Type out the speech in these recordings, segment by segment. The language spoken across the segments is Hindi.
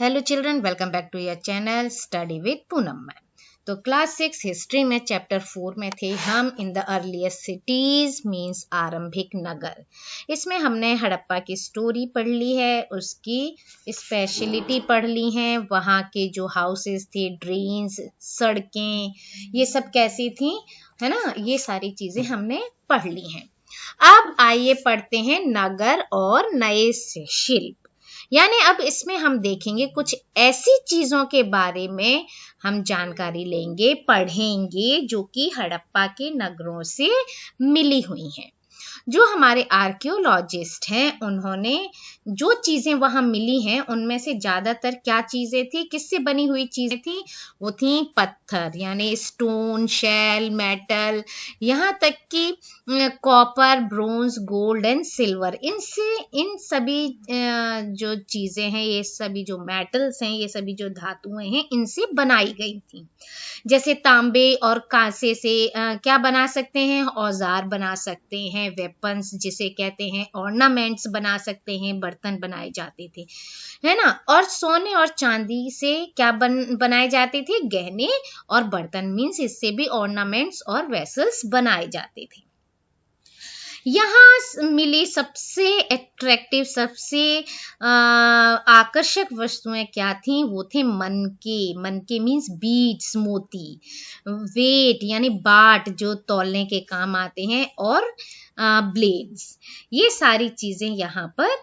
Hello children, welcome back to your channel study with Poonam ma'am. तो क्लास 6 हिस्ट्री में चैप्टर 4 में थे हम in the earliest cities means आरंभिक नगर। इसमें हमने हड़प्पा की स्टोरी पढ़ ली है, उसकी स्पेशलिटी पढ़ ली है, वहाँ के जो हाउसेस थे, ड्रेन्स, सड़कें, ये सब कैसी थी, है ना। ये सारी चीजें हमने पढ़ ली हैं। अब आइए पढ़ते हैं नगर और नए शिल्प। यानी अब इसमें हम देखेंगे कुछ ऐसी चीजों के बारे में हम जानकारी लेंगे, पढ़ेंगे, जो कि हड़प्पा के नगरों से मिली हुई हैं। जो हमारे आर्कियोलॉजिस्ट हैं, उन्होंने जो चीजें वहां मिली हैं उनमें से ज्यादातर क्या चीजें थी, किससे बनी हुई चीजें थी, वो थी पत्थर, यानी स्टोन, शेल, मेटल, यहाँ तक कि copper, bronze, gold and silver. इनसे इन सभी जो चीजें हैं, ये सभी जो मेटल्स हैं, ये सभी जो धातुएं हैं, इनसे बनाई गई थी। जैसे तांबे और कांसे से क्या बना सकते हैं, औजार बना सकते हैं, वेपन्स जिसे कहते हैं, ऑर्नामेंट्स बना सकते हैं, बर्तन बनाए जाते थे, है ना। और सोने और चांदी से क्या बनाए जाते थे, गहने और बर्तन, मीन्स इससे भी ऑर्नामेंट्स और वेसल्स बनाए जाते थे। यहाँ मिली सबसे अट्रैक्टिव, सबसे आकर्षक वस्तुएं क्या थी, वो थे मनके। मनके मीन्स बीड्स, मोती, वेट यानी बाट जो तौलने के काम आते हैं, और ब्लेड्स। ये सारी चीजें यहाँ पर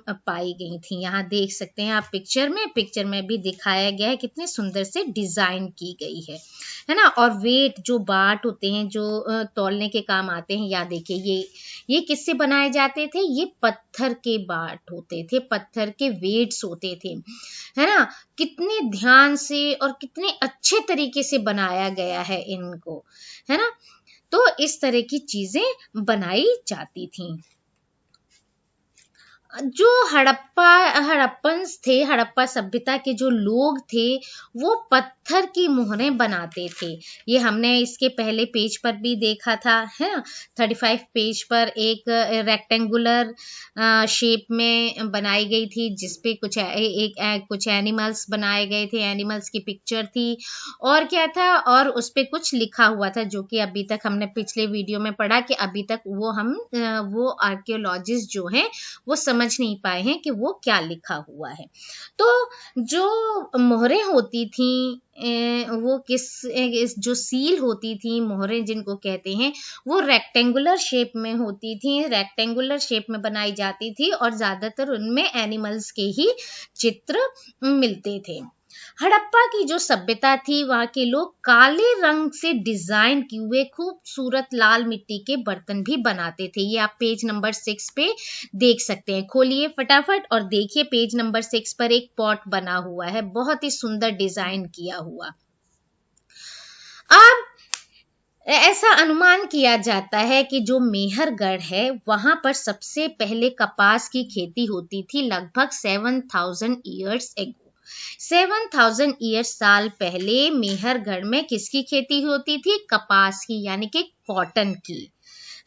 पाई गई थी। यहाँ देख सकते हैं आप पिक्चर में भी दिखाया गया है, कितने सुंदर से डिजाइन की गई है ना। और वेट जो बाट होते हैं, जो तौलने के काम आते हैं, या देखिए ये किससे बनाए जाते थे, ये पत्थर के बाट होते थे, पत्थर के वेट्स होते थे, है ना। कितने ध्यान से और कितने अच्छे तरीके से बनाया गया है इनको, है ना। तो इस तरह की चीजें बनाई जाती थी। जो हड़प्पन्स थे, हड़प्पा सभ्यता के जो लोग थे, वो पत्थर की मोहरें बनाते थे। ये हमने इसके पहले पेज पर भी देखा था, है ना। 35 पेज पर एक रेक्टेंगुलर शेप में बनाई गई थी, जिसपे कुछ एनिमल्स बनाए गए थे, एनिमल्स की पिक्चर थी, और क्या था, और उस पे कुछ लिखा हुआ था, जो कि अभी तक हमने पिछले वीडियो में पढ़ा कि अभी तक वो आर्कियोलॉजिस्ट जो हैं वो समझ नहीं पाए हैं कि वो क्या लिखा हुआ है। तो जो मोहरें होती थी, वो जो सील होती थी, मोहरें जिनको कहते हैं, वो रेक्टेंगुलर शेप में होती थी, रेक्टेंगुलर शेप में बनाई जाती थी, और ज्यादातर उनमें एनिमल्स के ही चित्र मिलते थे। हड़प्पा की जो सभ्यता थी, वहां के लोग काले रंग से डिजाइन किए हुए खूबसूरत लाल मिट्टी के बर्तन भी बनाते थे। ये आप पेज नंबर 6 पे देख सकते हैं। खोलिए फटाफट और देखिए, पेज नंबर 6 पर एक पॉट बना हुआ है, बहुत ही सुंदर डिजाइन किया हुआ। अब ऐसा अनुमान किया जाता है कि जो मेहरगढ़ है, वहां पर सबसे पहले कपास की खेती होती थी, लगभग 7000 ईयर्स एगो। 7000 ईयर्स साल पहले मेहरगढ़ में किसकी खेती होती थी, कपास की, यानी कि कॉटन की,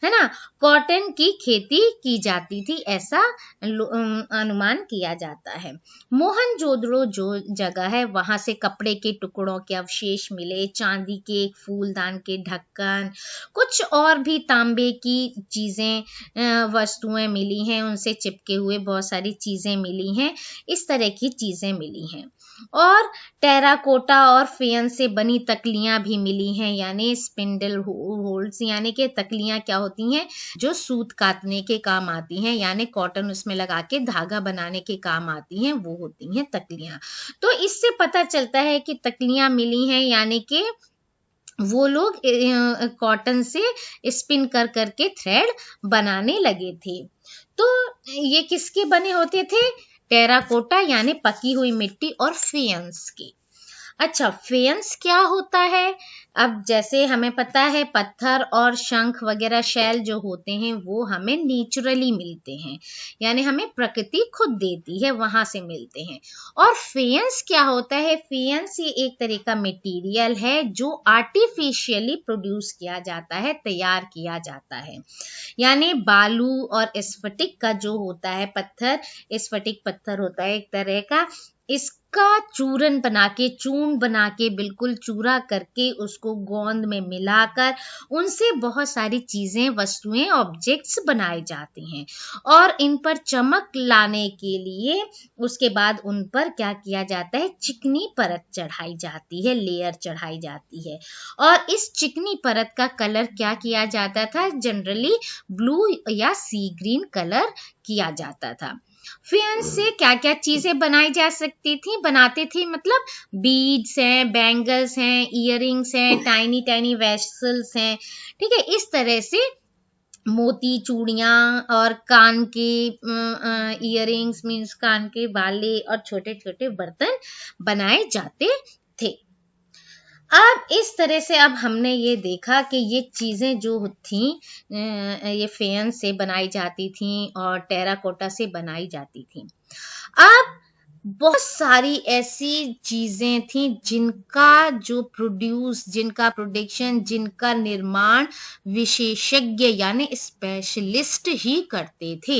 है ना। कॉटन की खेती की जाती थी, ऐसा अनुमान किया जाता है। मोहनजोदड़ो जो जगह है, वहां से कपड़े के टुकड़ों के अवशेष मिले, चांदी के फूलदान के ढक्कन, कुछ और भी तांबे की चीजें, वस्तुएं मिली हैं, उनसे चिपके हुए बहुत सारी चीजें मिली हैं, इस तरह की चीजें मिली हैं। और टेराकोटा और फेयन से बनी तकलियां भी मिली हैं, यानी स्पिंडल होल्ड्स, यानी कि तकलियां क्या होती हैं, जो सूत काटने के काम आती हैं, यानी कॉटन उसमें लगा के धागा बनाने के काम आती हैं, वो होती हैं तकलियां। तो इससे पता चलता है कि तकलियां मिली हैं, यानी कि वो लोग कॉटन से स्पिन कर करके थ्रेड बनाने लगे थे। तो ये किसके बने होते थे, टेराकोटा यानी पकी हुई मिट्टी, और फेयंस के। अच्छा, फेयंस क्या होता है? अब जैसे हमें पता है पत्थर और शंख वगैरह शेल जो होते हैं वो हमें नेचुरली मिलते हैं, यानी हमें प्रकृति खुद देती है, वहां से मिलते हैं। और फेयंस क्या होता है? फेयंस ये एक तरह का मटेरियल है जो आर्टिफिशियली प्रोड्यूस किया जाता है, तैयार किया जाता है। यानी बालू और स्फटिक का जो होता है पत्थर, स्फटिक पत्थर होता है एक तरह का, इसका चूरन बना के, चूर्ण बना के, बिल्कुल चूरा करके उसको गोंद में मिलाकर उनसे बहुत सारी चीजें, वस्तुएं, ऑब्जेक्ट्स बनाए जाते हैं। और इन पर चमक लाने के लिए उसके बाद उन पर क्या किया जाता है? चिकनी परत चढ़ाई जाती है, लेयर चढ़ाई जाती है। और इस चिकनी परत का कलर क्या किया जाता था? जनरली ब्लू या सी ग्रीन कलर किया जाता था। फेयंस से क्या क्या चीजें बनाई जा सकती थी, बनाते थे, मतलब बीड्स हैं, बैंगल्स हैं, इयररिंग्स हैं, टाइनी टाइनी वेसल्स हैं, ठीक है। इस तरह से मोती, चूड़ियां और कान के इयररिंग्स मीन्स कान के बाले और छोटे छोटे बर्तन बनाए जाते थे। अब इस तरह से अब हमने ये देखा कि ये चीजें जो थी ये फेयंस से बनाई जाती थी और टेराकोटा से बनाई जाती थी। अब बहुत सारी ऐसी चीजें थी जिनका प्रोडक्शन, जिनका निर्माण विशेषज्ञ यानी स्पेशलिस्ट ही करते थे।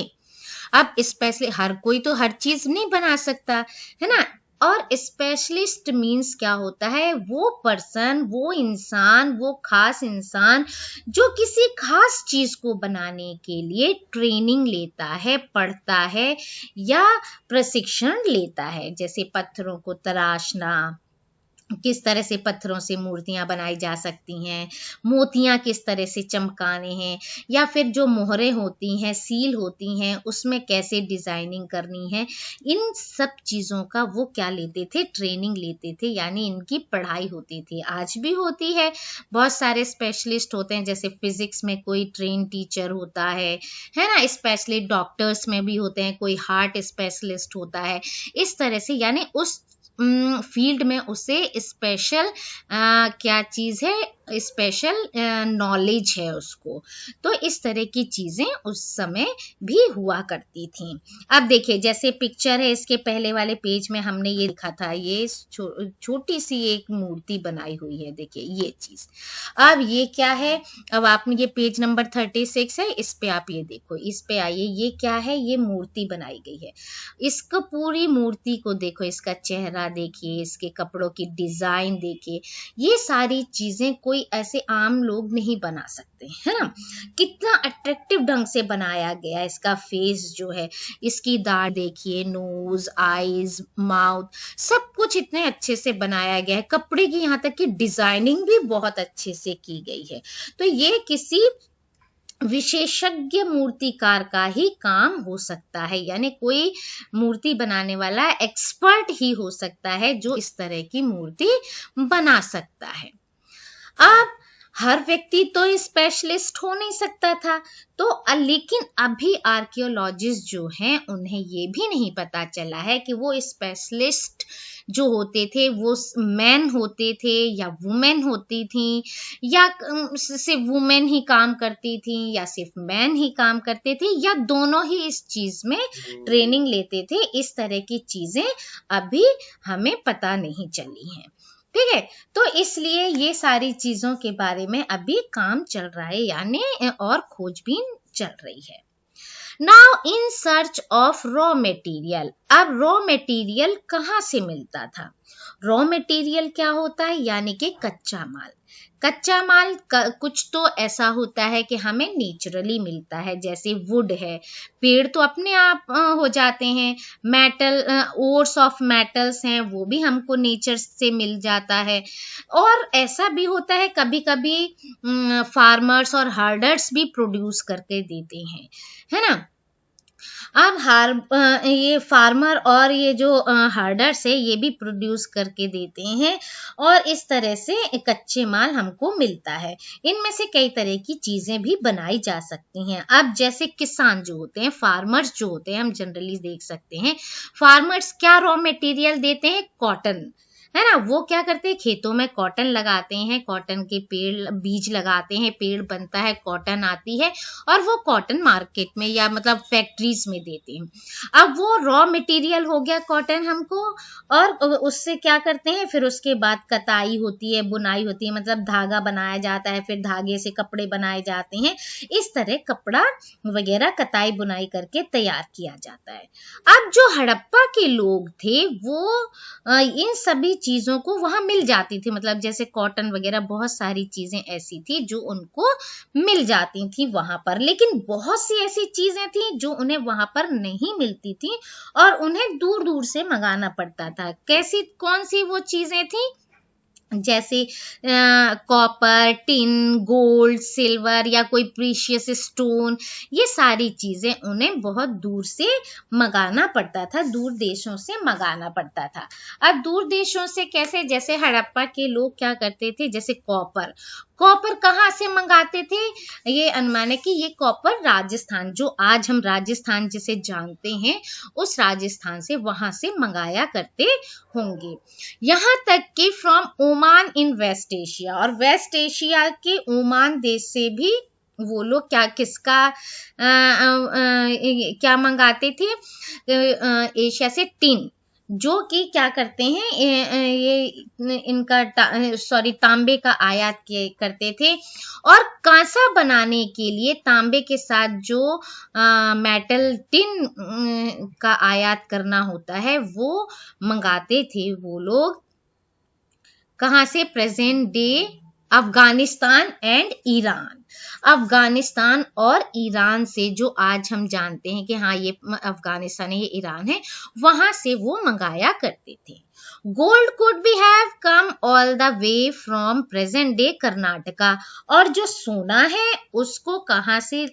अब स्पेशली हर कोई तो हर चीज नहीं बना सकता, है ना। और स्पेशलिस्ट मीन्स क्या होता है? वो पर्सन, वो इंसान, वो खास इंसान जो किसी खास चीज को बनाने के लिए ट्रेनिंग लेता है, पढ़ता है या प्रशिक्षण लेता है। जैसे पत्थरों को तराशना, किस तरह से पत्थरों से मूर्तियां बनाई जा सकती हैं, मोतियां किस तरह से चमकाने हैं, या फिर जो मोहरें होती हैं, सील होती हैं, उसमें कैसे डिजाइनिंग करनी है, इन सब चीजों का वो क्या लेते थे? ट्रेनिंग लेते थे, यानी इनकी पढ़ाई होती थी। आज भी होती है, बहुत सारे स्पेशलिस्ट होते हैं, जैसे फिजिक्स में कोई ट्रेन टीचर होता है ना, स्पेशली डॉक्टर्स में भी होते हैं, कोई हार्ट स्पेशलिस्ट होता है। इस तरह से यानी उस फील्ड में उसे स्पेशल क्या चीज है? स्पेशल नॉलेज है उसको। तो इस तरह की चीजें उस समय भी हुआ करती थी। अब देखिए, जैसे पिक्चर है, इसके पहले वाले पेज में हमने ये लिखा था, ये छोटी सी एक मूर्ति बनाई हुई है, देखिए ये चीज। अब ये क्या है? अब आपने ये पेज नंबर 36 है, इस पे आप ये देखो, इस पे आइए, ये क्या है? ये मूर्ति बनाई गई है। इसको पूरी मूर्ति को देखो, इसका चेहरा देखिए, इसके कपड़ों की डिजाइन देखिए, ये सारी चीजें कोई ऐसे आम लोग नहीं बना सकते, है ना। कितना अट्रैक्टिव ढंग से बनाया गया इसका फेस जो है, इसकी दाढ़ देखिए, नोज, आईज, माउथ, सब कुछ इतने अच्छे से बनाया गया है। कपड़े की यहाँ तक कि डिजाइनिंग भी बहुत अच्छे से की गई है। तो ये किसी विशेषज्ञ मूर्तिकार का ही काम हो सकता है, यानी कोई मूर्ति बनाने वाला एक्सपर्ट ही हो सकता है जो इस तरह की मूर्ति बना सकता है। अब हर व्यक्ति तो स्पेशलिस्ट हो नहीं सकता था, तो लेकिन अभी आर्कियोलॉजिस्ट जो हैं उन्हें ये भी नहीं पता चला है कि वो स्पेशलिस्ट जो होते थे वो मैन होते थे या वुमेन होती थी, या सिर्फ वुमेन ही काम करती थी या सिर्फ मैन ही काम करते थे, या दोनों ही इस चीज में ट्रेनिंग लेते थे। इस तरह की चीजें अभी हमें पता नहीं चली हैं, ठीक है। तो इसलिए ये सारी चीजों के बारे में अभी काम चल रहा है, यानी और खोजबीन चल रही है। Now in search of raw material. अब रॉ मटेरियल कहाँ से मिलता था? रॉ मटेरियल क्या होता है? यानी कि कच्चा माल। कच्चा माल कुछ तो ऐसा होता है कि हमें नेचुरली मिलता है, जैसे वुड है, पेड़ तो अपने आप हो जाते हैं। मेटल, ओर्स ऑफ मेटल्स हैं, वो भी हमको नेचर से मिल जाता है। और ऐसा भी होता है कभी कभी फार्मर्स और हर्डर्स भी प्रोड्यूस करके देते हैं, है ना। अब ये फार्मर और ये जो हर्डर्स है ये भी प्रोड्यूस करके देते हैं, और इस तरह से कच्चे माल हमको मिलता है। इनमें से कई तरह की चीजें भी बनाई जा सकती हैं। अब जैसे किसान जो होते हैं, फार्मर्स जो होते हैं, हम जनरली देख सकते हैं, फार्मर्स क्या रॉ मटेरियल देते हैं? कॉटन, है ना, वो क्या करते हैं, खेतों में कॉटन लगाते हैं, कॉटन के पेड़ बीज लगाते हैं, पेड़ बनता है, कॉटन आती है और वो कॉटन मार्केट में या मतलब फैक्ट्रीज में देते हैं। अब वो रॉ मटेरियल हो गया कॉटन हमको, और उससे क्या करते हैं, फिर उसके बाद कताई होती है, बुनाई होती है, मतलब धागा बनाया जाता है, फिर धागे से कपड़े बनाए जाते हैं। इस तरह कपड़ा वगैरह कताई बुनाई करके तैयार किया जाता है। अब जो हड़प्पा के लोग थे वो इन सभी चीजों को वहां मिल जाती थी, मतलब जैसे कॉटन वगैरह बहुत सारी चीजें ऐसी थी जो उनको मिल जाती थी वहां पर, लेकिन बहुत सी ऐसी चीजें थी जो उन्हें वहां पर नहीं मिलती थी और उन्हें दूर दूर से मंगाना पड़ता था। कैसी, कौन सी वो चीजें थी, जैसे कॉपर, टिन, गोल्ड, सिल्वर या कोई प्रीशियस स्टोन, ये सारी चीजें उन्हें बहुत दूर से मंगाना पड़ता था, दूर देशों से मंगाना पड़ता था। अब दूर देशों से कैसे, जैसे हड़प्पा के लोग क्या करते थे, जैसे कॉपर, कॉपर कहाँ से मंगाते थे, ये अनुमान है कि ये कॉपर राजस्थान, जो आज हम राजस्थान जिसे जानते हैं, उस राजस्थान से वहां से मंगाया करते होंगे। यहाँ तक कि from Oman in West Asia, और वेस्ट एशिया के ओमान देश से भी वो लोग क्या, किसका क्या मंगाते थे, एशिया से टिन, जो कि क्या करते हैं, ये इनका तांबे का आयात करते थे, और कांसा बनाने के लिए तांबे के साथ जो मेटल टिन का आयात करना होता है वो मंगाते थे वो लोग। कहां से, present day Afghanistan and Iran, Afghanistan और ईरान से, जो आज हम जानते हैं कि हाँ ये अफगानिस्तान है, ये ईरान है, वहां से वो मंगाया करते थे। Gold could be have come all the way from present day Karnataka, और जो सोना है उसको कहाँ से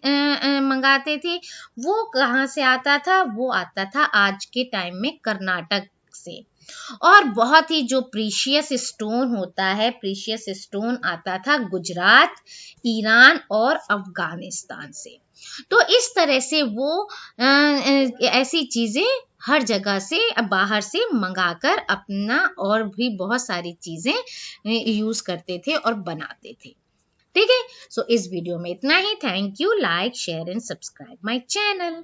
मंगाते थे, वो कहाँ से आता था, वो आता था आज के टाइम में कर्नाटक से। और बहुत ही जो प्रीशियस स्टोन होता है, प्रीशियस स्टोन आता था गुजरात, ईरान और अफगानिस्तान से। तो इस तरह से वो ऐसी चीजें हर जगह से बाहर से मंगाकर अपना और भी बहुत सारी चीजें यूज करते थे और बनाते थे। ठीक है, सो इस वीडियो में इतना ही। Thank you, like, share and subscribe my channel.